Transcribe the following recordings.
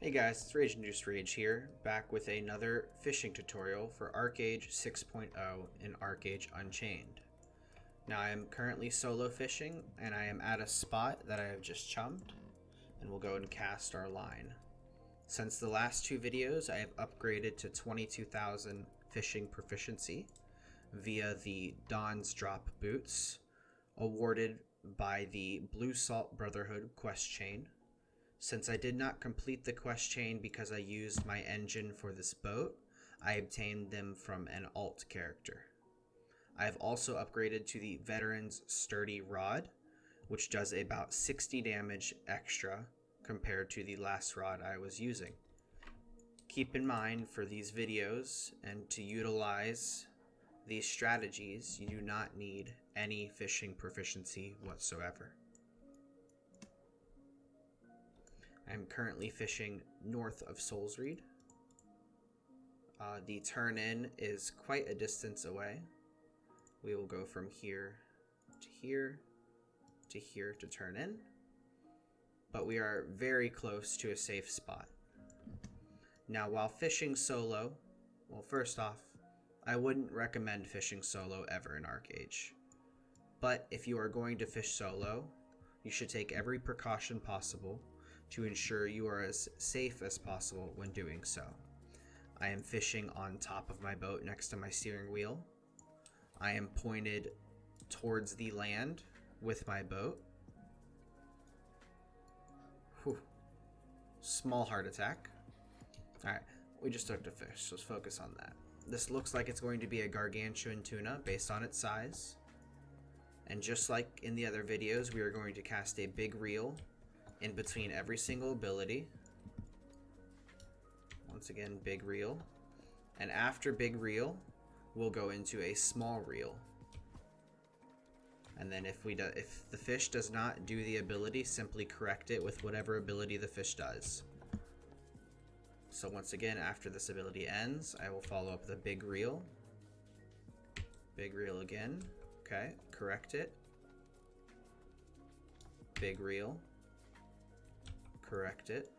Hey guys, it's Rage Rage here, back with another fishing tutorial for Archeage 6.0 in Archeage Unchained. Now I am currently solo fishing, and I am at a spot that I have just chummed, and we'll go and cast our line. Since the last two videos, I have upgraded to 22,000 fishing proficiency via the Dawn's Drop boots, awarded by the Blue Salt Brotherhood quest chain. Since I did not complete the quest chain because I used my engine for this boat, I obtained them from an alt character. I have also upgraded to the Veteran's Sturdy Rod, which does about 60 damage extra compared to the last rod I was using. Keep in mind for these videos and to utilize these strategies, you do not need any fishing proficiency whatsoever. I'm currently fishing north of Solzreed. The turn-in is quite a distance away. We will go from here to here to here to turn in, but we are very close to a safe spot. Now, while fishing solo, well, first off, I wouldn't recommend fishing solo ever in Archeage. But if you are going to fish solo, you should take every precaution possible to ensure you are as safe as possible when doing so. I am fishing on top of my boat next to my steering wheel. I am pointed towards the land with my boat. Whew. Small heart attack. Alright, we just took the fish, so let's focus on that. This looks like it's going to be a gargantuan tuna based on its size. And just like in the other videos, we are going to cast a big reel in between every single ability. Once again, big reel. And after big reel, we'll go into a small reel. And then if the fish does not do the ability, simply correct it with whatever ability the fish does. So once again, after this ability ends, I will follow up with a big reel. Big reel again. Okay, correct it. Big reel. Correct it,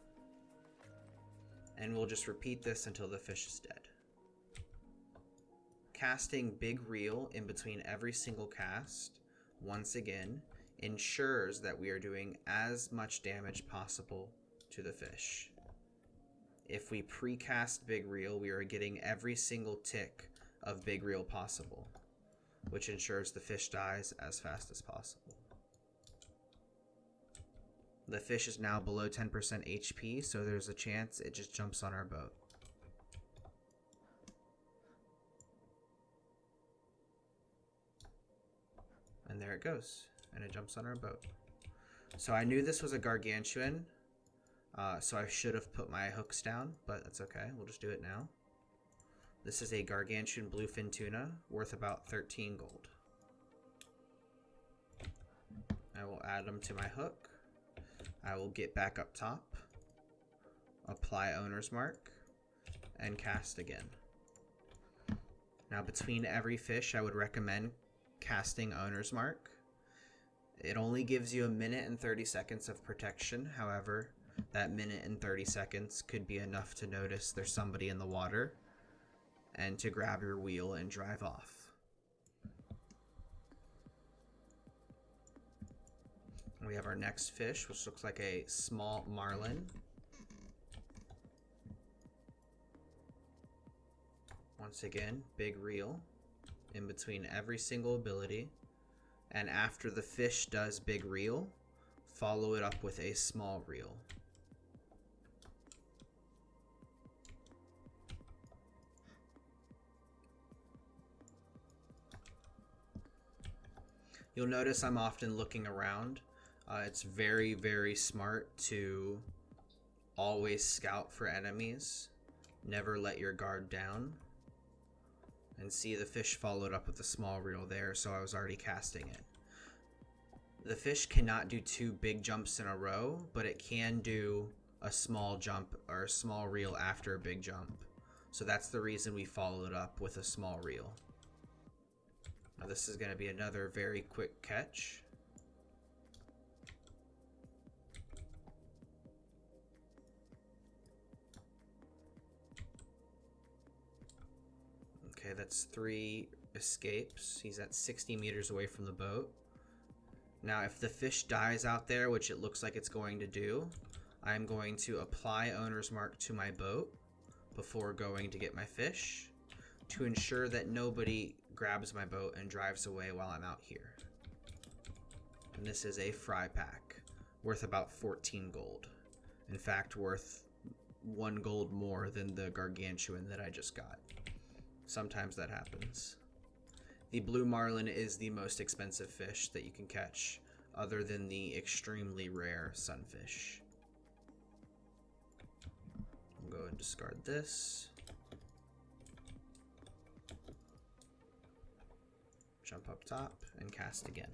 and we'll just repeat this until the fish is dead. Casting big reel in between every single cast, once again, ensures that we are doing as much damage possible to the fish. If we pre-cast big reel, we are getting every single tick of big reel possible, which ensures the fish dies as fast as possible. The fish is now below 10% HP, so there's a chance it just jumps on our boat. And there it goes, and it jumps on our boat. So I knew this was a gargantuan, so I should have put my hooks down, but that's okay, we'll just do it now. This is a gargantuan bluefin tuna, worth about 13 gold. I will add them to my hook. I will get back up top, apply owner's mark, and cast again. Now between every fish, I would recommend casting owner's mark. It only gives you a minute and 30 seconds of protection. However, that minute and 30 seconds could be enough to notice there's somebody in the water and to grab your wheel and drive off. We have our next fish, which looks like a small marlin. Once again, big reel in between every single ability. And after the fish does big reel, follow it up with a small reel. You'll notice I'm often looking around. It's very, very smart to always scout for enemies. Never let your guard down. And see, the fish followed up with a small reel there, so I was already casting it. The fish cannot do two big jumps in a row, but it can do a small jump or a small reel after a big jump. So that's the reason we followed up with a small reel. Now this is going to be another very quick catch. Okay, that's 3 escapes. He's at 60 meters away from the boat. Now, if the fish dies out there, which it looks like it's going to do, I'm going to apply owner's mark to my boat before going to get my fish to ensure that nobody grabs my boat and drives away while I'm out here. And this is a fry pack worth about 14 gold. In fact, worth 1 gold more than the gargantuan that I just got. Sometimes that happens. The blue marlin is the most expensive fish that you can catch, other than the extremely rare sunfish. I'll go and discard this. Jump up top and cast again.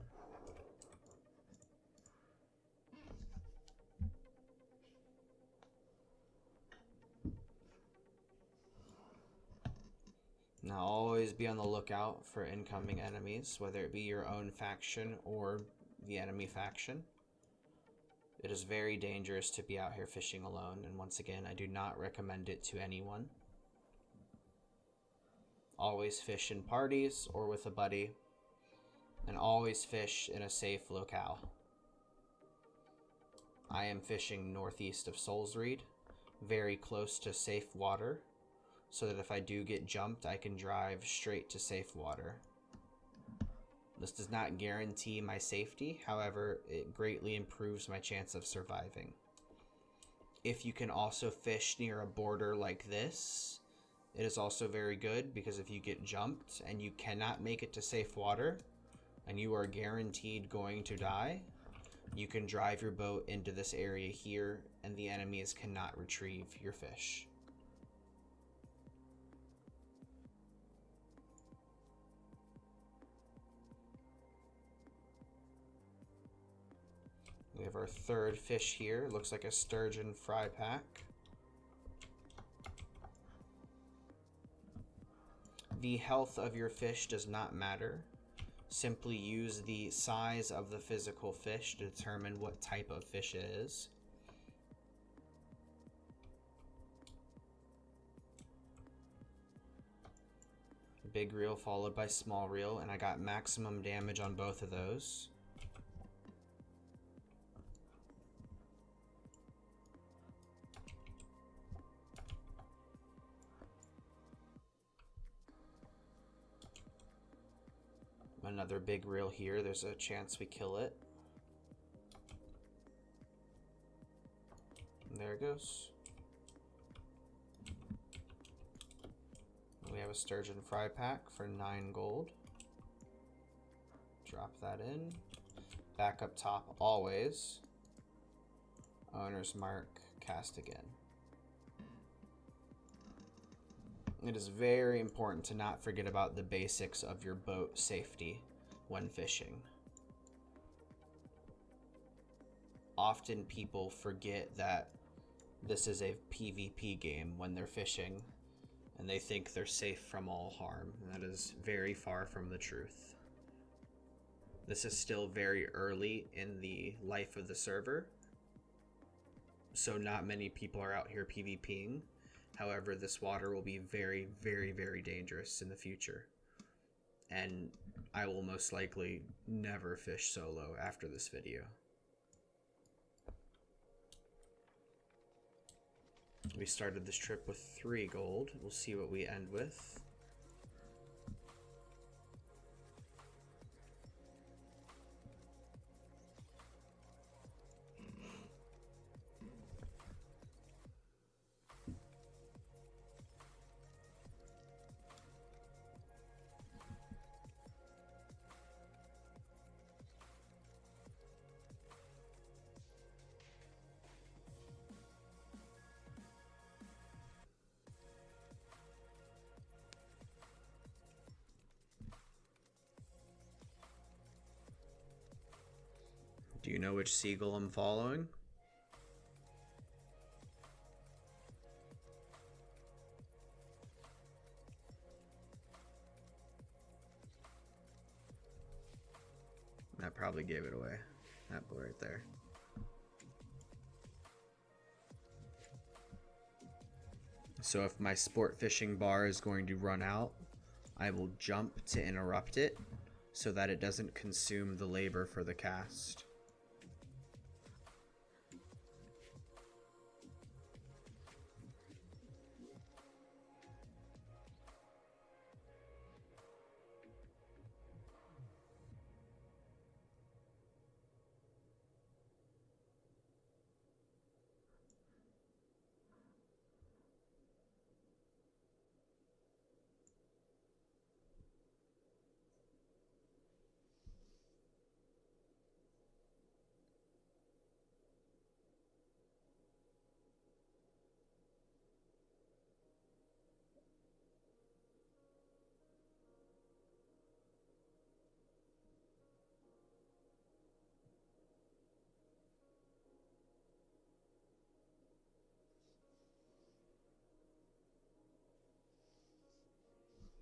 Now always be on the lookout for incoming enemies, whether it be your own faction or the enemy faction. It is very dangerous to be out here fishing alone, and once again, I do not recommend it to anyone. Always fish in parties or with a buddy, and always fish in a safe locale. I am fishing northeast of Solzreed, very close to safe water, so that if I do get jumped, I can drive straight to safe water. This does not guarantee my safety, however, it greatly improves my chance of surviving. If you can also fish near a border like this, it is also very good, because if you get jumped and you cannot make it to safe water, and you are guaranteed going to die, you can drive your boat into this area here, and the enemies cannot retrieve your fish. We have our third fish here. Looks like a sturgeon fry pack. The health of your fish does not matter. Simply use the size of the physical fish to determine what type of fish it is. Big reel followed by small reel, and I got maximum damage on both of those. Another big reel here. There's a chance we kill it. And there it goes. We have a sturgeon fry pack for 9 gold. Drop that in. Back up top always. Owner's mark, cast again. It is very important to not forget about the basics of your boat safety when fishing. Often people forget that this is a PvP game when they're fishing, and they think they're safe from all harm. That is very far from the truth. This is still very early in the life of the server, so not many people are out here PvPing. However, this water will be very, very, very dangerous in the future. And I will most likely never fish solo after this video. We started this trip with 3 gold. We'll see what we end with. Do you know which seagull I'm following? That probably gave it away. That boy right there. So if my sport fishing bar is going to run out, I will jump to interrupt it so that it doesn't consume the labor for the cast.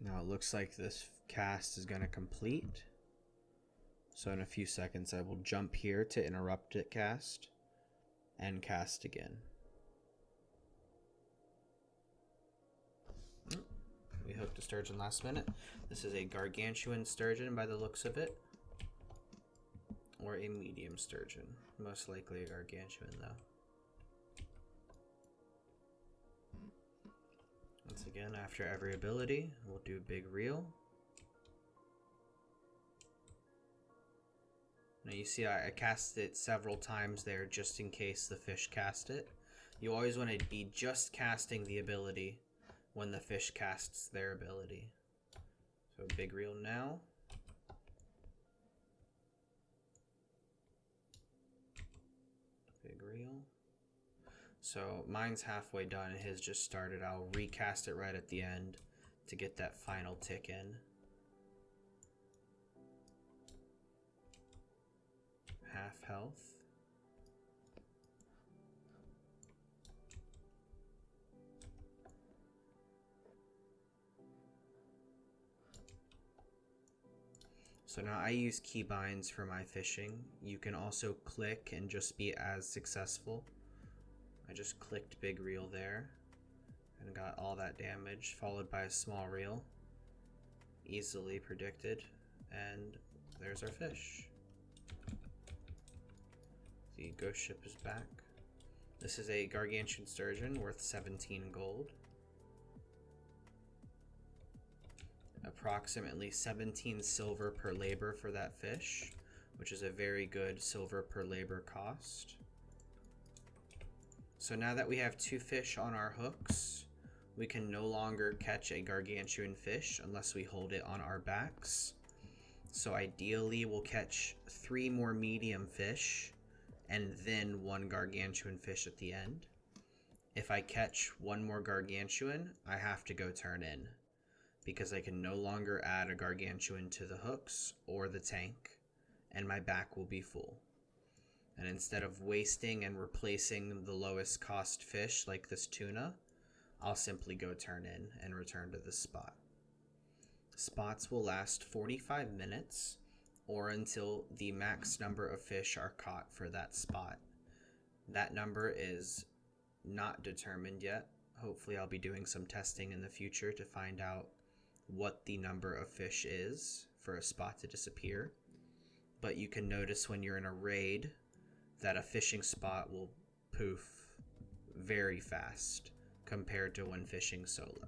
Now it looks like this cast is going to complete. So in a few seconds I will jump here to interrupt it cast and cast again. We hooked a sturgeon last minute. This is a gargantuan sturgeon by the looks of it. Or a medium sturgeon. Most likely a gargantuan though. Once again, after every ability, we'll do big reel. Now you see I cast it several times there just in case the fish cast it. You always want to be just casting the ability when the fish casts their ability. So big reel now. Big reel. So mine's halfway done, his just started. I'll recast it right at the end to get that final tick in. Half health. So now I use keybinds for my fishing. You can also click and just be as successful. I just clicked big reel there and got all that damage, followed by a small reel. Easily predicted. And there's our fish. The ghost ship is back. This is a gargantuan sturgeon worth 17 gold. Approximately 17 silver per labor for that fish, which is a very good silver per labor cost. So now that we have 2 fish on our hooks, we can no longer catch a gargantuan fish unless we hold it on our backs. So ideally we'll catch 3 more medium fish and then 1 gargantuan fish at the end. If I catch 1 more gargantuan, I have to go turn in because I can no longer add a gargantuan to the hooks or the tank and my back will be full. And instead of wasting and replacing the lowest cost fish like this tuna, I'll simply go turn in and return to the spot. Spots will last 45 minutes or until the max number of fish are caught for that spot. That number is not determined yet. Hopefully I'll be doing some testing in the future to find out what the number of fish is for a spot to disappear. But you can notice when you're in a raid that a fishing spot will poof very fast compared to when fishing solo.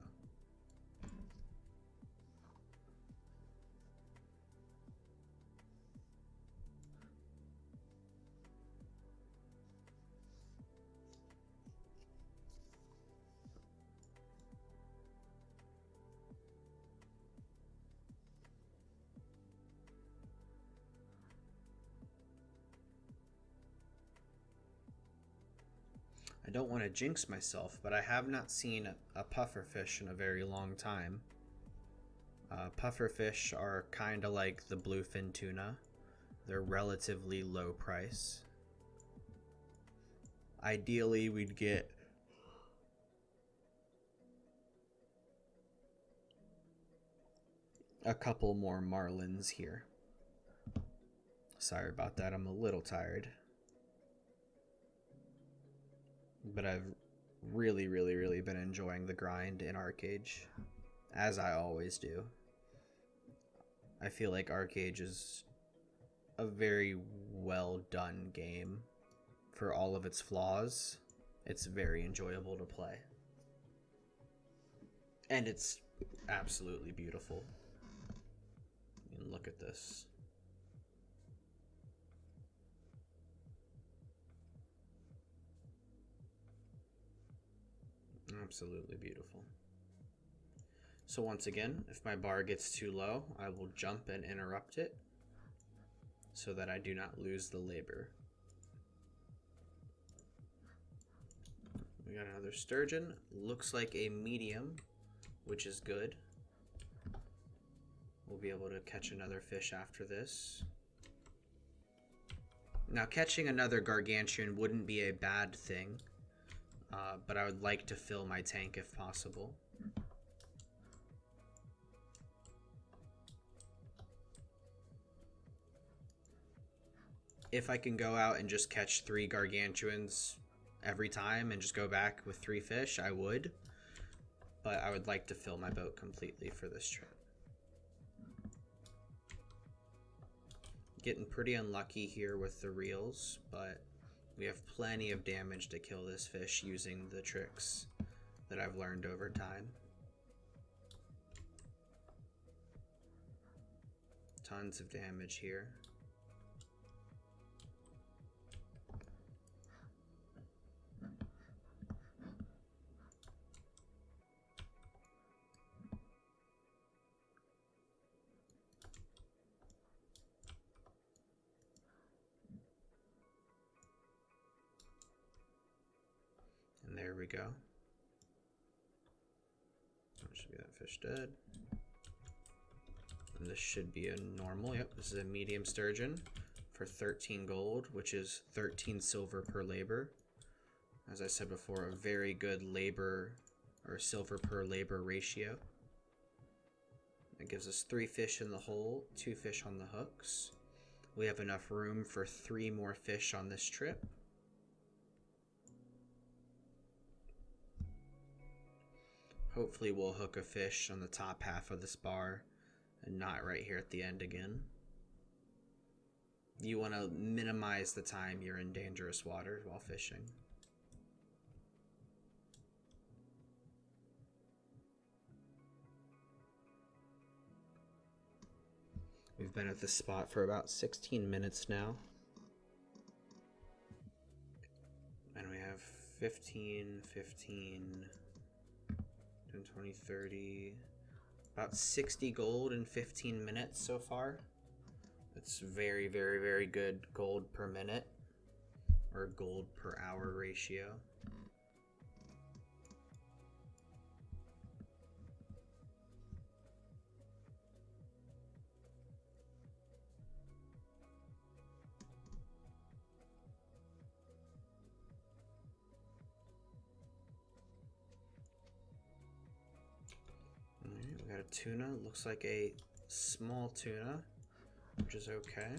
I don't want to jinx myself, but I have not seen a pufferfish in a very long time. Pufferfish are kind of like the bluefin tuna. They're relatively low price. Ideally, we'd get a couple more marlins here. Sorry about that, I'm a little tired. But I've really been enjoying the grind in Archeage, as I always do. I feel like Archeage is a very well done game. For all of its flaws, it's very enjoyable to play. And it's absolutely beautiful. I mean, look at this. Absolutely beautiful. So once again, if my bar gets too low, I will jump and interrupt it so that I do not lose the labor. We got another sturgeon. Looks like a medium, which is good. We'll be able to catch another fish after this. Now, catching another gargantuan wouldn't be a bad thing, but I would like to fill my tank if possible. If I can go out and just catch 3 gargantuans every time and just go back with 3 fish, I would. But I would like to fill my boat completely for this trip. Getting pretty unlucky here with the reels, but we have plenty of damage to kill this fish using the tricks that I've learned over time. Tons of damage here. And there we go. That should be that fish dead. And this should be a normal. Yep, this is a medium sturgeon for 13 gold, which is 13 silver per labor. As I said before, a very good labor or silver per labor ratio. It gives us 3 fish in the hole, 2 fish on the hooks. We have enough room for 3 more fish on this trip. Hopefully we'll hook a fish on the top half of this bar and not right here at the end again. You want to minimize the time you're in dangerous water while fishing. We've been at this spot for about 16 minutes now. And we have 15, 10, 20, 30, about 60 gold in 15 minutes so far. It's very, very, very good gold per minute or gold per hour ratio. We got a tuna. Looks like a small tuna, which is okay.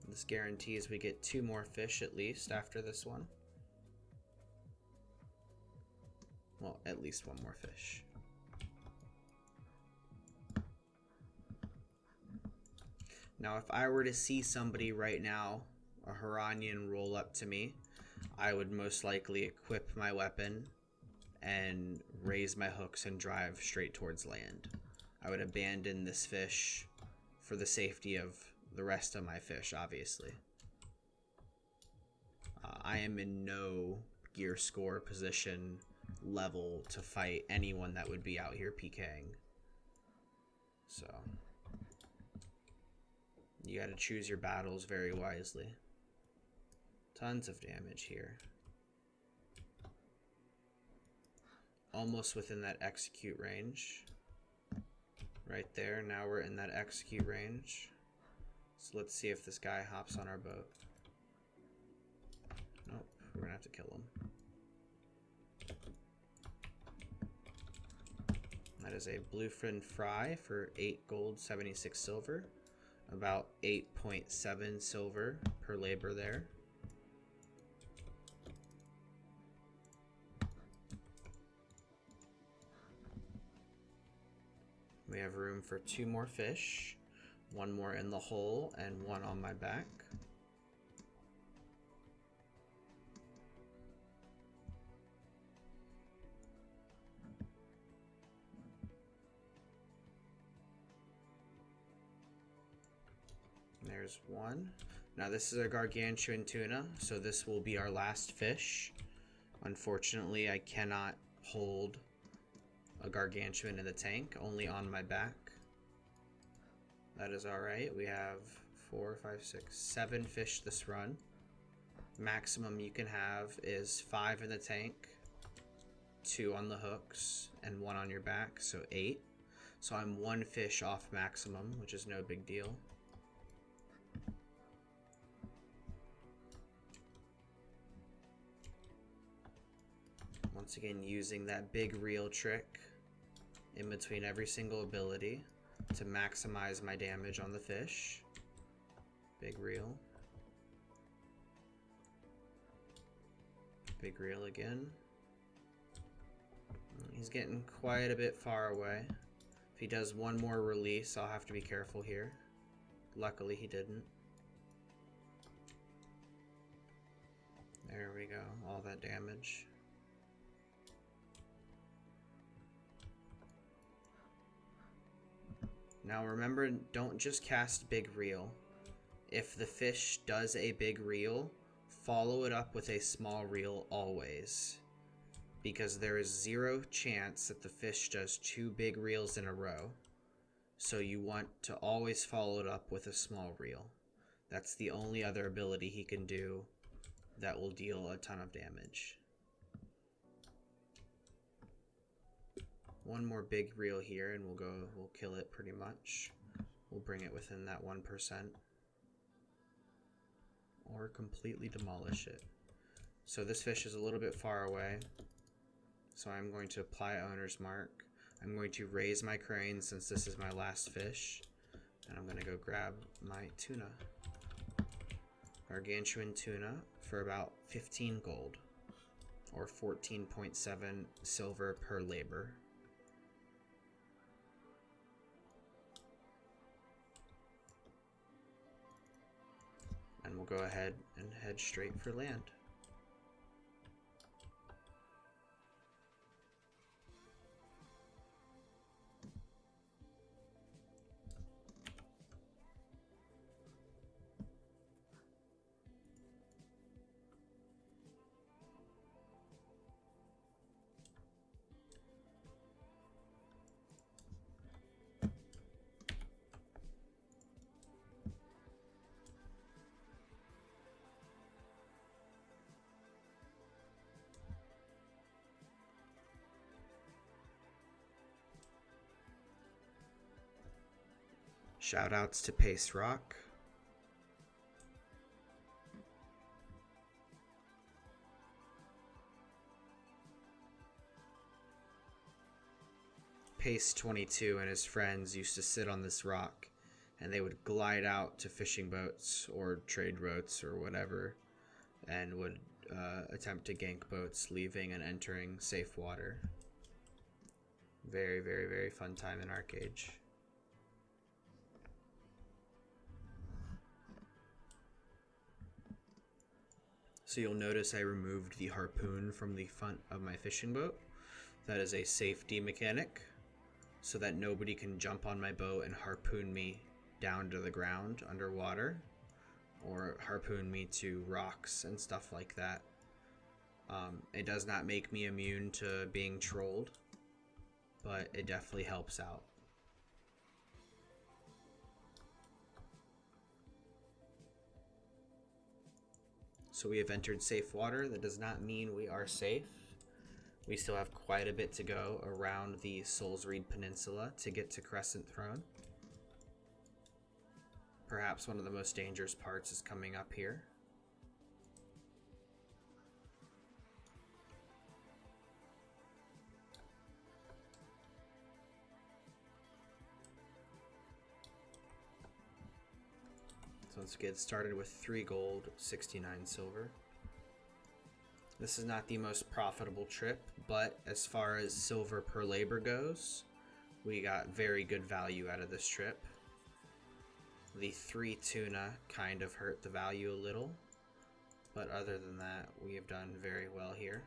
This guarantees we get 2 more fish at least after this one. Well, at least 1 more fish. Now, if I were to see somebody right now, a Haranian, roll up to me, I would most likely equip my weapon and raise my hooks and drive straight towards land. I would abandon this fish for the safety of the rest of my fish, obviously. I am in no gear score position level to fight anyone that would be out here PKing. So you got to choose your battles very wisely. Tons of damage here. Almost within that execute range. Right there. Now we're in that execute range. So let's see if this guy hops on our boat. Nope. We're going to have to kill him. That is a bluefin fry for 8 gold, 76 silver. About 8.7 silver per labor there. We have room for 2 more fish, 1 more in the hole and 1 on my back. There's 1. Now this is a gargantuan tuna, so this will be our last fish. Unfortunately, I cannot hold a gargantuan in the tank, only on my back. That is alright. We have 4, 5, 6, 7 fish this run. Maximum you can have is 5 in the tank, 2 on the hooks, and 1 on your back, so 8. So I'm 1 fish off maximum, which is no big deal. Once again, using that big reel trick in between every single ability to maximize my damage on the fish. Big reel. Big reel again. He's getting quite a bit far away. If he does 1 more release, I'll have to be careful here. Luckily, he didn't. There we go. All that damage. Now remember, don't just cast big reel. If the fish does a big reel, follow it up with a small reel always. Because there is 0 chance that the fish does 2 big reels in a row. So you want to always follow it up with a small reel. That's the only other ability he can do that will deal a ton of damage. 1 more big reel here and we'll kill it pretty much. We'll bring it within that 1%. Or completely demolish it. So this fish is a little bit far away. So I'm going to apply owner's mark. I'm going to raise my crane since this is my last fish. And I'm going to go grab my tuna. Gargantuan tuna for about 15 gold. Or 14.7 silver per labor. And we'll go ahead and head straight for land. Shoutouts to Pace Rock. Pace 22 and his friends used to sit on this rock and they would glide out to fishing boats or trade boats or whatever and would attempt to gank boats leaving and entering safe water. Very, very, very fun time in Archeage. So you'll notice I removed the harpoon from the front of my fishing boat. That is a safety mechanic so that nobody can jump on my boat and harpoon me down to the ground underwater or harpoon me to rocks and stuff like that. It does not make me immune to being trolled, but it definitely helps out. So we have entered safe water. That does not mean we are safe. We still have quite a bit to go around the Solzreed Peninsula to get to Crescent Throne. Perhaps one of the most dangerous parts is coming up here. So let's get started with 3 gold, 69 silver. This is not the most profitable trip, but as far as silver per labor goes, We got very good value out of this trip. The 3 tuna kind of hurt the value a little, but other than that, we have done very well here.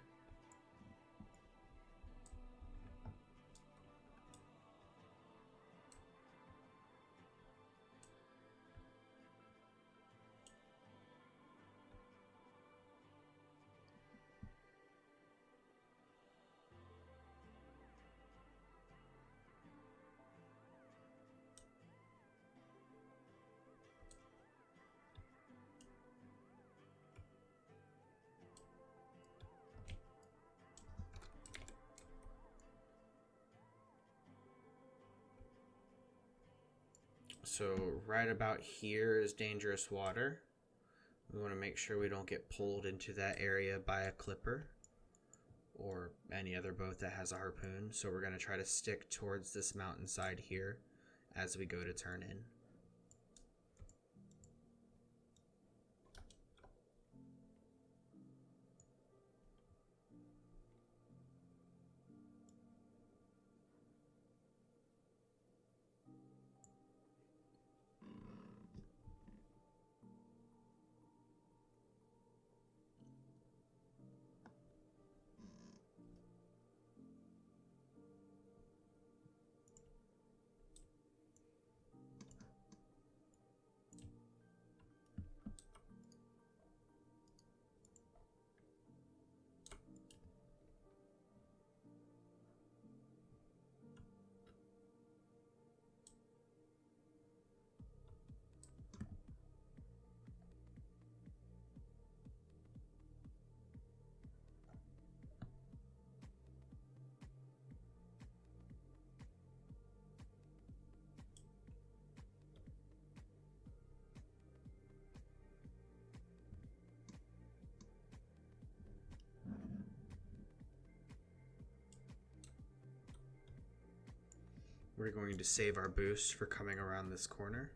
So right about here is dangerous water. We want to make sure we don't get pulled into that area by a clipper or any other boat that has a harpoon. So we're going to try to stick towards this mountainside here as we go to turn in. We're going to save our boost for coming around this corner.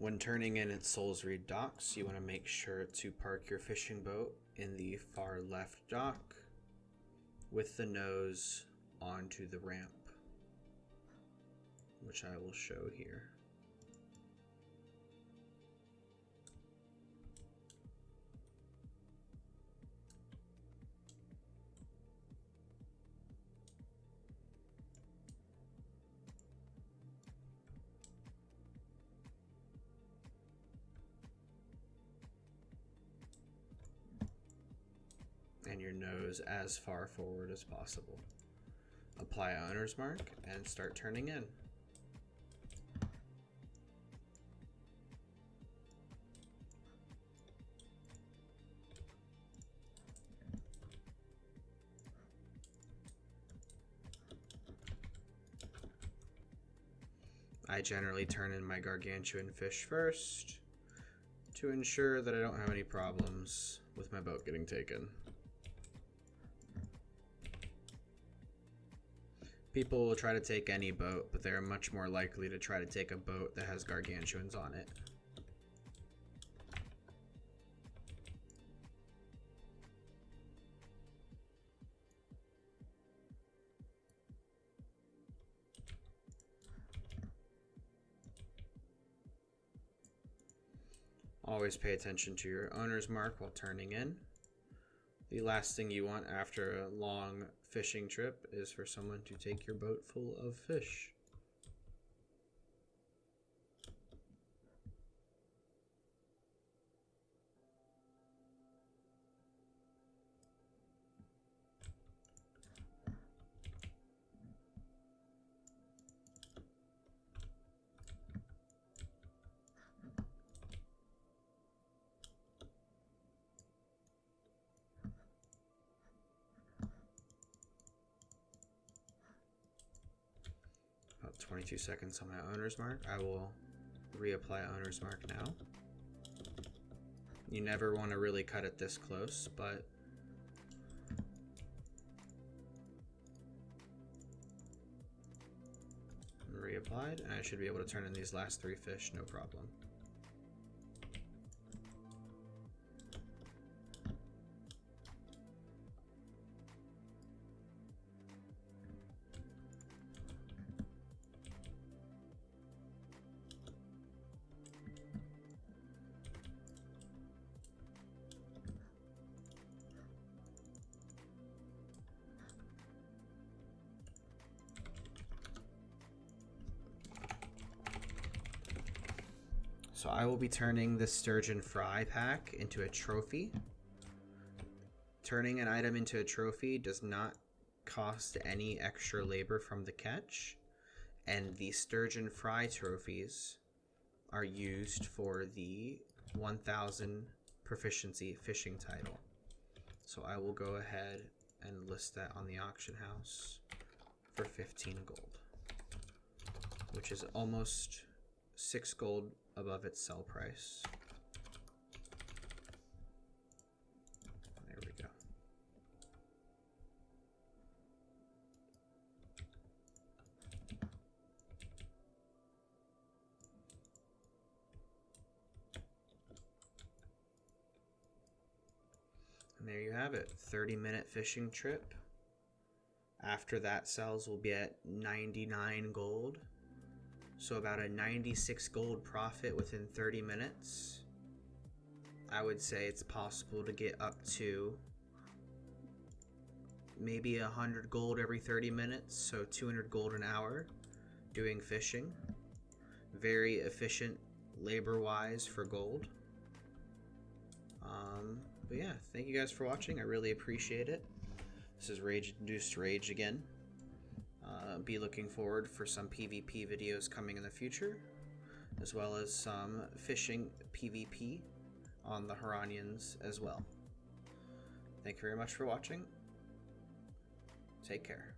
When turning in at Solzreed docks, you want to make sure to park your fishing boat in the far left dock with the nose onto the ramp, which I will show here. And your nose as far forward as possible. Apply owner's mark and start turning in. I generally turn in my gargantuan fish first to ensure that I don't have any problems with my boat getting taken. People will try to take any boat, but they're much more likely to try to take a boat that has gargantuans on it. Always pay attention to your owner's mark while turning in. The last thing you want after a long fishing trip is for someone to take your boat full of fish. About 22 seconds on my owner's mark. I will reapply owner's mark now. You never want to really cut it this close, but reapplied, and I should be able to turn in these last 3 fish, no problem. So I will be turning this sturgeon fry pack into a trophy. Turning an item into a trophy does not cost any extra labor from the catch, and the sturgeon fry trophies are used for the 1000 proficiency fishing title. So I will go ahead and list that on the auction house for 15 gold, which is almost 6 gold above its sell price. There we go. And there you have it, 30-minute fishing trip. After that sells, we'll be at 99 gold. So about a 96 gold profit within 30 minutes. I would say it's possible to get up to maybe 100 gold every 30 minutes, so 200 gold an hour doing fishing. Very efficient labor-wise for gold. But yeah, thank you guys for watching. I really appreciate it. This is Rage-Induced Rage again. Be looking forward for some PvP videos coming in the future, as well as some fishing PvP on the Haranians as well. Thank you very much for watching. Take care.